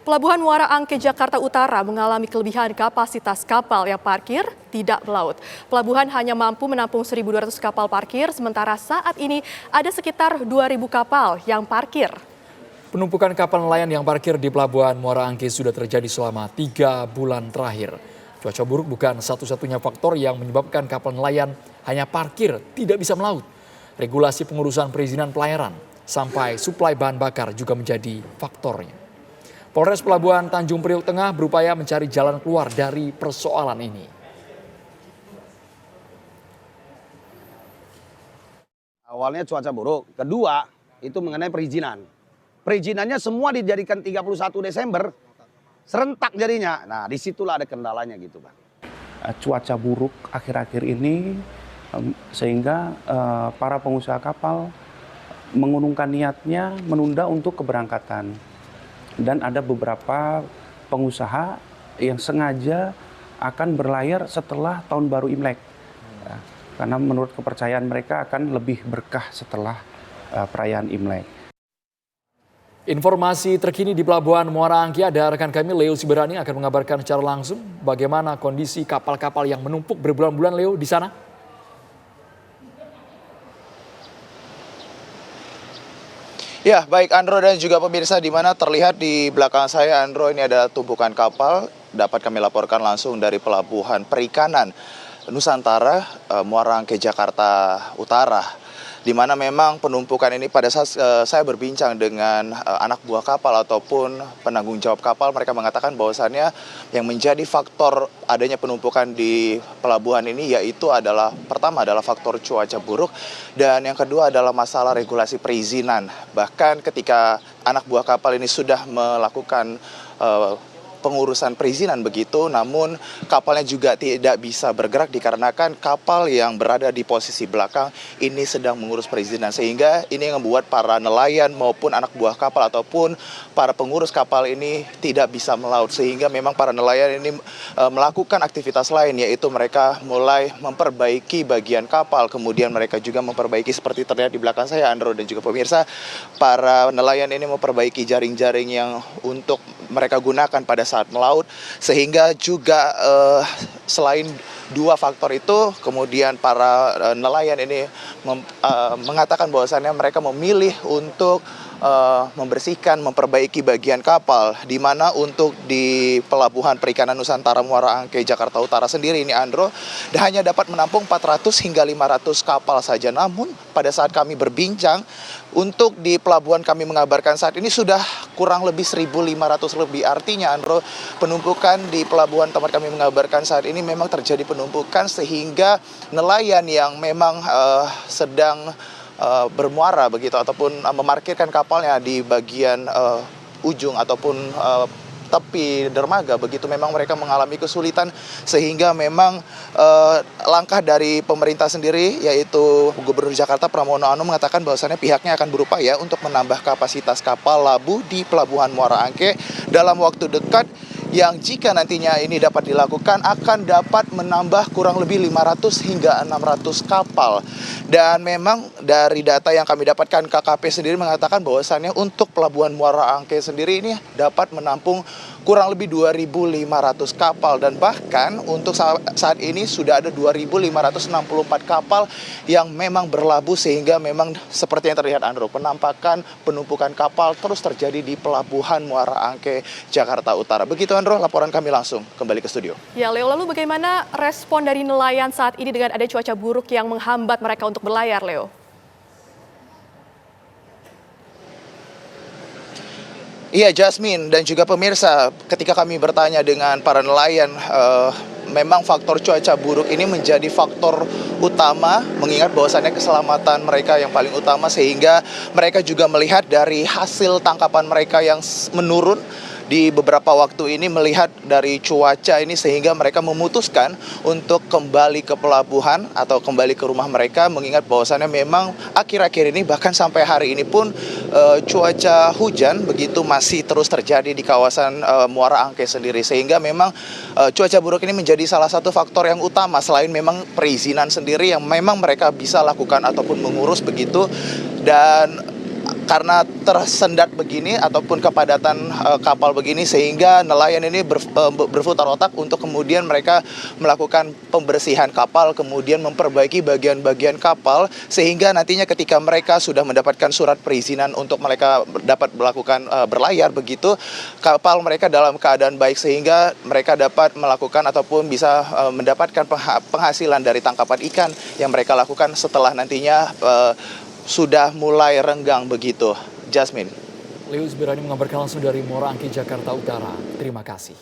Pelabuhan Muara Angke Jakarta Utara mengalami kelebihan kapasitas kapal yang parkir tidak melaut. Pelabuhan hanya mampu menampung 1.200 kapal parkir, sementara saat ini ada sekitar 2.000 kapal yang parkir. Penumpukan kapal nelayan yang parkir di Pelabuhan Muara Angke sudah terjadi selama 3 bulan terakhir. Cuaca buruk bukan satu-satunya faktor yang menyebabkan kapal nelayan hanya parkir tidak bisa melaut. Regulasi pengurusan perizinan pelayaran sampai suplai bahan bakar juga menjadi faktornya. Polres Pelabuhan Tanjung Priok Tengah berupaya mencari jalan keluar dari persoalan ini. Awalnya cuaca buruk, kedua itu mengenai perizinan. Perizinannya semua dijadikan 31 Desember, serentak jadinya. Nah disitulah ada kendalanya gitu Bang. Cuaca buruk akhir-akhir ini sehingga para pengusaha kapal mengurungkan niatnya menunda untuk keberangkatan. Dan ada beberapa pengusaha yang sengaja akan berlayar setelah tahun baru Imlek. Karena menurut kepercayaan mereka akan lebih berkah setelah perayaan Imlek. Informasi terkini di Pelabuhan Muara Angke, ada rekan kami Leo Siberani akan mengabarkan secara langsung bagaimana kondisi kapal-kapal yang menumpuk berbulan-bulan Leo di sana. Ya, baik Andro dan juga pemirsa, di mana terlihat di belakang saya Andro, ini ada tumpukan kapal, dapat kami laporkan langsung dari Pelabuhan Perikanan Nusantara Muara Angke Jakarta Utara. Di mana memang penumpukan ini pada saat saya berbincang dengan anak buah kapal ataupun penanggung jawab kapal, mereka mengatakan bahwasannya yang menjadi faktor adanya penumpukan di pelabuhan ini yaitu adalah pertama adalah faktor cuaca buruk dan yang kedua adalah masalah regulasi perizinan. Bahkan ketika anak buah kapal ini sudah melakukan pengurusan perizinan begitu, namun kapalnya juga tidak bisa bergerak dikarenakan kapal yang berada di posisi belakang ini sedang mengurus perizinan, sehingga ini yang membuat para nelayan maupun anak buah kapal ataupun para pengurus kapal ini tidak bisa melaut, sehingga memang para nelayan ini melakukan aktivitas lain, yaitu mereka mulai memperbaiki bagian kapal, kemudian mereka juga memperbaiki seperti terlihat di belakang saya Andro dan juga pemirsa, para nelayan ini memperbaiki jaring-jaring yang untuk mereka gunakan pada saat melaut, sehingga juga selain dua faktor itu, kemudian para nelayan ini mengatakan bahwasannya mereka memilih untuk membersihkan, memperbaiki bagian kapal, di mana untuk di Pelabuhan Perikanan Nusantara Muara Angke Jakarta Utara sendiri ini Andro hanya dapat menampung 400 hingga 500 kapal saja. Namun pada saat kami berbincang untuk di pelabuhan kami mengabarkan saat ini sudah kurang lebih 1.500 lebih. Artinya Andro, penumpukan di pelabuhan tempat kami mengabarkan saat ini memang terjadi penumpukan, sehingga nelayan yang memang sedang bermuara begitu ataupun memarkirkan kapalnya di bagian ujung ataupun tepi dermaga begitu, memang mereka mengalami kesulitan, sehingga memang langkah dari pemerintah sendiri yaitu Gubernur Jakarta Pramono Anung mengatakan bahwasannya pihaknya akan berupaya untuk menambah kapasitas kapal labu di Pelabuhan Muara Angke dalam waktu dekat, yang jika nantinya ini dapat dilakukan akan dapat menambah kurang lebih 500 hingga 600 kapal. Dan memang dari data yang kami dapatkan, KKP sendiri mengatakan bahwasannya untuk Pelabuhan Muara Angke sendiri ini dapat menampung kurang lebih 2.500 kapal, dan bahkan untuk saat ini sudah ada 2.564 kapal yang memang berlabuh, sehingga memang seperti yang terlihat Andro, penampakan penumpukan kapal terus terjadi di Pelabuhan Muara Angke Jakarta Utara. Begitu Andro, laporan kami langsung kembali ke studio. Ya Leo, lalu bagaimana respon dari nelayan saat ini dengan ada cuaca buruk yang menghambat mereka untuk berlayar, Leo? Iya Jasmine dan juga pemirsa, ketika kami bertanya dengan para nelayan, memang faktor cuaca buruk ini menjadi faktor utama, mengingat bahwasannya keselamatan mereka yang paling utama, sehingga mereka juga melihat dari hasil tangkapan mereka yang menurun di beberapa waktu ini, melihat dari cuaca ini, sehingga mereka memutuskan untuk kembali ke pelabuhan atau kembali ke rumah mereka, mengingat bahwasannya memang akhir-akhir ini bahkan sampai hari ini pun cuaca hujan begitu masih terus terjadi di kawasan Muara Angke sendiri, sehingga memang cuaca buruk ini menjadi salah satu faktor yang utama selain memang perizinan sendiri yang memang mereka bisa lakukan ataupun mengurus begitu. Dan karena tersendat begini ataupun kepadatan kapal begini sehingga nelayan ini berputar otak untuk kemudian mereka melakukan pembersihan kapal, kemudian memperbaiki bagian-bagian kapal sehingga nantinya ketika mereka sudah mendapatkan surat perizinan untuk mereka dapat melakukan berlayar begitu, kapal mereka dalam keadaan baik sehingga mereka dapat melakukan ataupun bisa mendapatkan penghasilan dari tangkapan ikan yang mereka lakukan setelah nantinya sudah mulai renggang begitu. Jasmine. Leus Birani mengabarkan langsung dari Muara Angke, Jakarta Utara. Terima kasih.